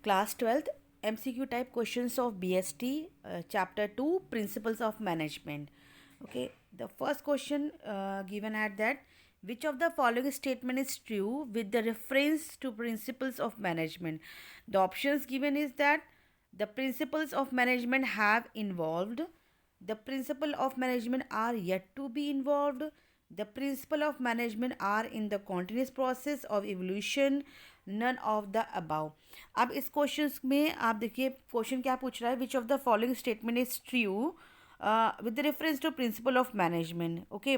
Class 12th MCQ type questions of BST, chapter 2, principles of management. Okay, the first question given at that, which of the following statement is true with the reference to principles of management? The options given is that the principles of management have involved, the principle of management are yet to be involved, the principle of management are in the continuous process of evolution, none of the above. अब इस question में आप देखिए question क्या पूछ रहा है, which of the following statement is true with reference to principle of management. Okay,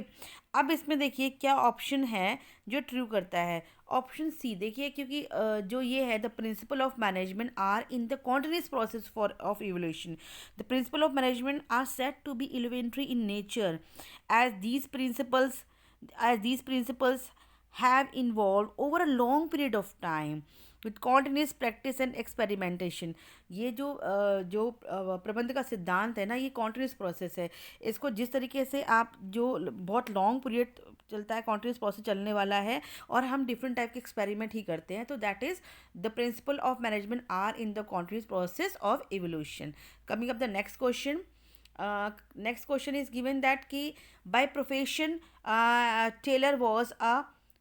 अब इसमें देखिए क्या ऑप्शन है जो ट्रू करता है. ऑप्शन सी देखिए, क्योंकि जो ये है the principle of management are in the continuous process for of evolution. The principle of management are set to be elementary in nature as these principles have evolved over a long period of time with continuous practice and experimentation. ये जो प्रबंध का सिद्धांत है ना, ये continuous process है. इसको जिस तरीके से आप जो बहुत लॉन्ग पीरियड चलता है, कॉन्टिन्यूस प्रोसेस चलने वाला है और हम डिफरेंट टाइप के एक्सपेरिमेंट ही करते हैं, तो that is the principle of management are in the continuous process of evolution. Coming up the next question. Next question is given that कि by profession Taylor was a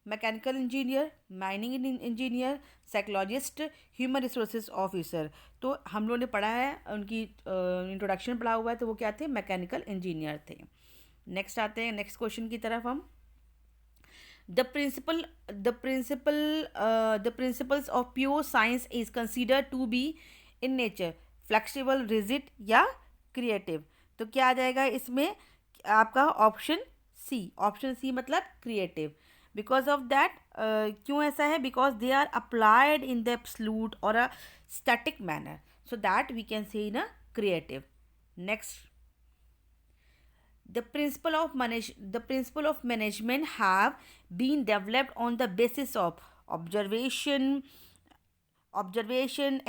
mechanical engineer, mining engineer, psychologist, human resources officer. तो हम लोगों ने पढ़ा है, उनकी introduction पढ़ा हुआ है, तो वो क्या थे, मैकेनिकल इंजीनियर थे. नेक्स्ट आते हैं नेक्स्ट क्वेश्चन की तरफ हम. The principles of pure science is consider to be in nature flexible, rigid या क्रिएटिव. तो क्या आ जाएगा इसमें आपका ऑप्शन सी. ऑप्शन सी मतलब क्रिएटिव. बिकॉज ऑफ दैट, क्यों ऐसा है, because they are applied in the absolute और a static manner, so that we can say in a creative. Next, the principle of management have been developed on the basis of observation,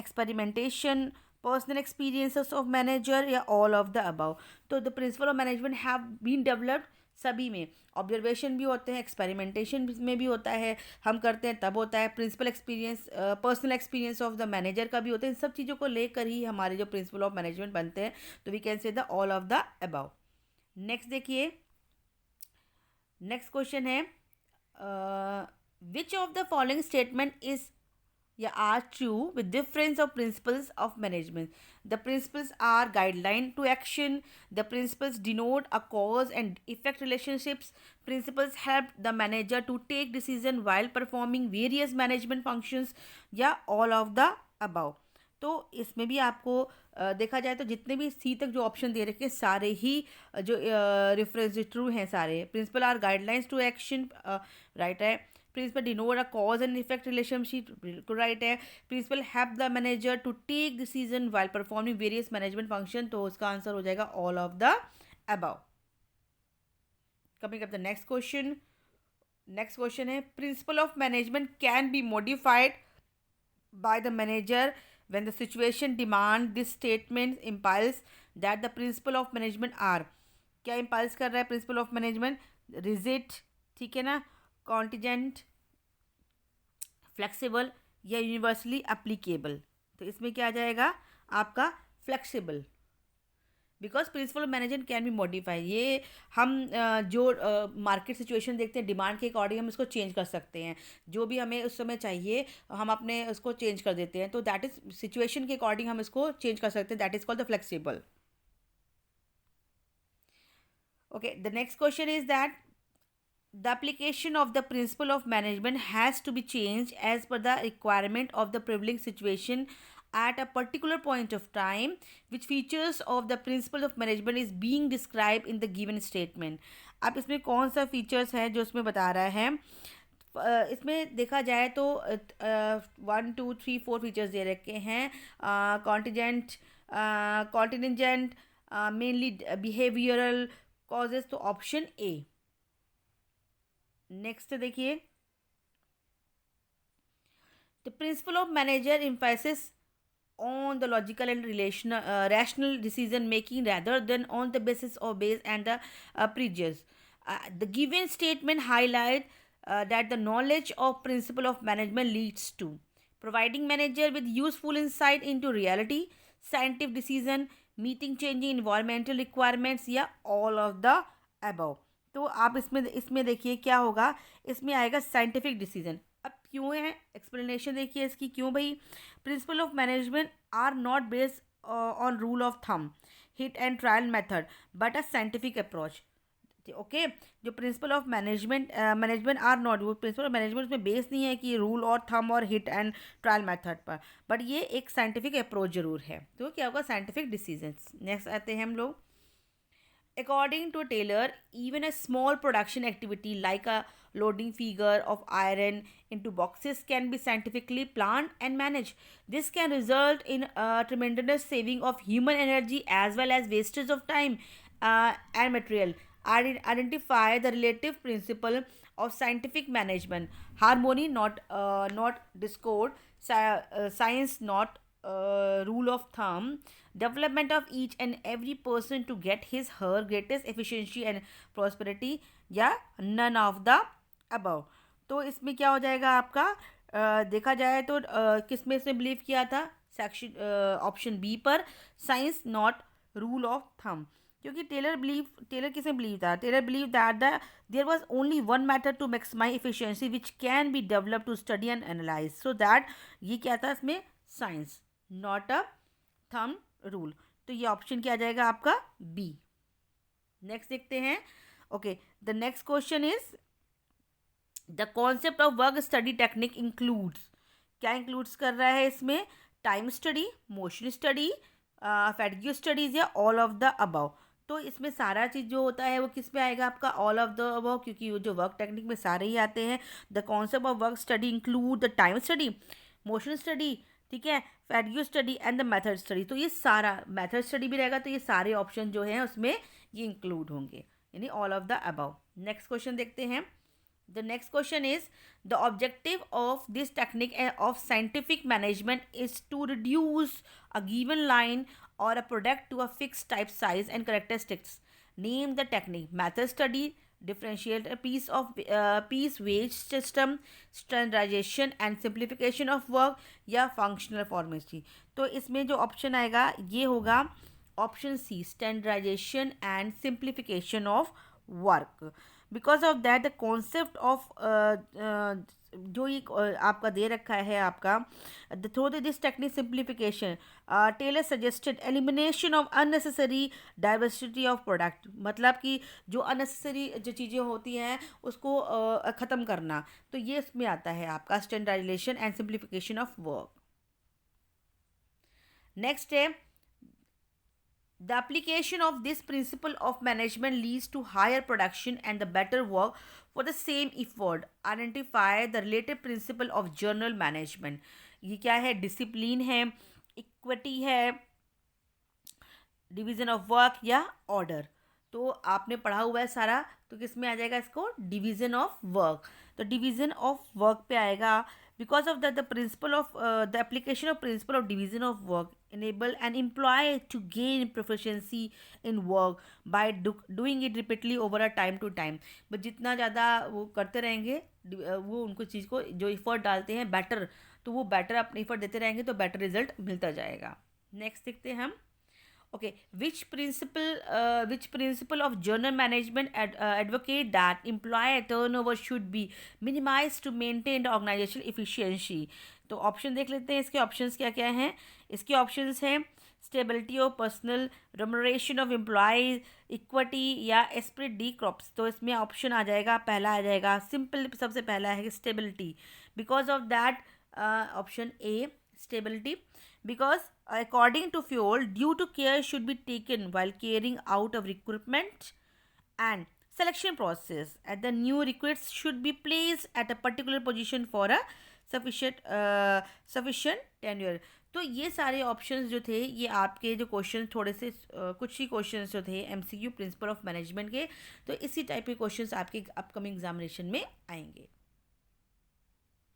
experimentation, personal experiences of manager या all of the above. तो the principle of management have been developed सभी में. Observation भी होते हैं, experimentation में भी होता है, हम करते हैं तब होता है. Principle experience, personal experience of the manager का भी होता है. इन सब चीज़ों को लेकर ही हमारे जो प्रिंसिपल ऑफ मैनेजमेंट बनते हैं. तो we can say the all of the above. Next देखिए, नेक्स्ट क्वेश्चन है, which of the following statement is या are true with difference of principles of management. The principles are guideline to action. The principles denote a cause and effect relationships. Principles help the manager to take decision while performing various management functions या all of the above. तो इसमें भी आपको देखा जाए तो जितने भी सी तक जो ऑप्शन दे रखे सारे ही जो रेफरेंस ट्रू हैं सारे. Principle are guidelines to action, right है. Principle denote a cause and effect relationship, बिल्कुल राइट है. Principle help the manager to take decision while performing various management function. तो उसका आंसर हो जाएगा all of the above. Coming up the next question. Next question है, principle of management can be modified by the manager when the situation demand. This statement implies that the principle of management are, क्या implies कर रहा है principle of management, rigid, ठीक है ना, contingent, flexible या universally applicable. तो इसमें क्या आ जाएगा आपका flexible. Because principal of management can B modify. ये हम जो मार्केट सिचुएशन देखते हैं, डिमांड के अकॉर्डिंग हम इसको चेंज कर सकते हैं. जो भी हमें उस समय चाहिए हम अपने उसको चेंज कर देते हैं. तो दैट इज सिचुएशन के अकॉर्डिंग हम इसको चेंज कर सकते हैं. That is called the flexible. Okay, the next question is that the application of the principle of management has to be changed as per the requirement of the prevailing situation at a particular point of time. Which features of the principle of management is being described in the given statement. अब इसमें कौन सा features है जो इसमें बता रहा है. इसमें देखा जाए तो 1 2 3 4 फीचर्स दे रखे हैं. Contingent, mainly behavioural causes. तो ऑप्शन ए. नेक्स्ट देखिए, the principle of manager emphasis on the logical and rational decision making rather than on the basis of base and the prejudice. The given statement highlight that the knowledge of principle of management leads to providing manager with useful insight into reality, scientific decision, meeting changing environmental requirements, या all of the above. तो आप इसमें इसमें देखिए क्या होगा, इसमें आएगा साइंटिफिक डिसीजन. अब क्यों है, एक्सप्लेनेशन देखिए इसकी क्यों भाई. Principle of management are not based on rule of thumb, hit and trial method, but a scientific approach. Okay, जो principle of management are not, वो प्रिंसिपल ऑफ मैनेजमेंट उसमें बेस नहीं है कि रूल और थम और हिट एंड ट्रायल मेथड पर, but ये एक साइंटिफिक अप्रोच जरूर है. तो क्या होगा, साइंटिफिक डिसीजंस. नेक्स्ट आते हैं हम लोग. According to Taylor, even a small production activity like a loading figure of iron into boxes can be scientifically planned and managed. This can result in a tremendous saving of human energy as well as wastage of time and material. Identify the relative principle of scientific management. Harmony, not discord. Science, not rule of thumb. Development of each and every person to get his her greatest efficiency and prosperity, या none of the above. तो इसमें क्या हो जाएगा आपका, देखा जाए तो किस में इसने बिलीव किया था, सेक्शन ऑप्शन बी पर, science not rule of thumb. क्योंकि टेलर किसने बिलीव था, Taylor believe that there was only one method to maximise efficiency which can be develop to study and analyse. So that ये क्या था इसमें, science not a thumb rule. तो ये option क्या आ जाएगा आपका, बी. नेक्स्ट देखते हैं. Okay, the next question is the concept of work study technique includes. क्या इंक्लूड्स कर रहा है इसमें, time study, motion study, fatigue studies, या ऑल ऑफ द अबव. तो इसमें सारा चीज़ जो होता है वो किस में आएगा आपका, ऑल ऑफ द अबव, क्योंकि वो जो वर्क टेक्निक में सारे ही आते हैं. The concept of work study include the time study, motion study, ठीक है, fatigue study and the method study. तो ये सारा मेथड स्टडी भी रहेगा, तो ये सारे ऑप्शन जो हैं उसमें ये इंक्लूड होंगे, यानी all of the above. Next question देखते हैं. The next question is the objective of this technique of scientific management is to reduce a given line or a product to a fixed type size and characteristics. Name the technique. Method study, differentiate a piece wage system, standardization and simplification of work, या functional pharmacy. तो इसमें जो option आएगा ये होगा option C, standardisation and simplification of work. Because of that the concept of जो ये आपका दे रखा है आपका, the through this technique simplification, Taylor suggested elimination of unnecessary diversity of product. मतलब कि जो अननेसेसरी जो चीज़ें होती हैं उसको ख़त्म करना. तो ये इसमें आता है आपका standardisation and simplification of work. Next है, the application of this principle of management leads to higher production and the better work for the same effort. Identify the related principle of journal management. ये क्या है, discipline है, equity है, division of work, या order. तो आपने पढ़ा हुआ है सारा, तो किस में आ जाएगा इसको, डिवीजन ऑफ वर्क. तो डिवीजन ऑफ वर्क पे आएगा. Because of that, the principle of the application of principle of division of work enable an employee to gain proficiency in work by doing it repeatedly over a time to time. but जितना ज़्यादा वो करते रहेंगे, वो उनको चीज़ को जो effort डालते हैं बेटर, तो वो बेटर अपने एफर्ट देते रहेंगे तो बेटर रिजल्ट मिलता जाएगा. नेक्स्ट देखते हैं हम. Okay, which principle of journal management advocate that employee turnover should be minimized to maintain the organizational efficiency? तो ऑप्शन देख लेते हैं, इसके ऑप्शंस क्या क्या हैं. इसके ऑप्शंस हैं stability of personal, remuneration of employees, equity, या एस्पिरिट डी क्रॉप्स. तो इसमें ऑप्शन आ जाएगा, पहला आ जाएगा सिंपल, सबसे पहला है stability. Because of that option A, stability, because according to Fuel, due to care should be taken while carrying out of recruitment and selection process, and the new recruits should be placed at a particular position for a sufficient tenure. तो ये सारे options जो थे ये आपके जो question थोड़े से कुछ ही क्वेश्चंस जो थे एमसीक्यू प्रिंसिपल ऑफ मैनेजमेंट के, तो इसी टाइप के क्वेश्चंस आपके अपकमिंग एग्जामिनेशन में आएंगे.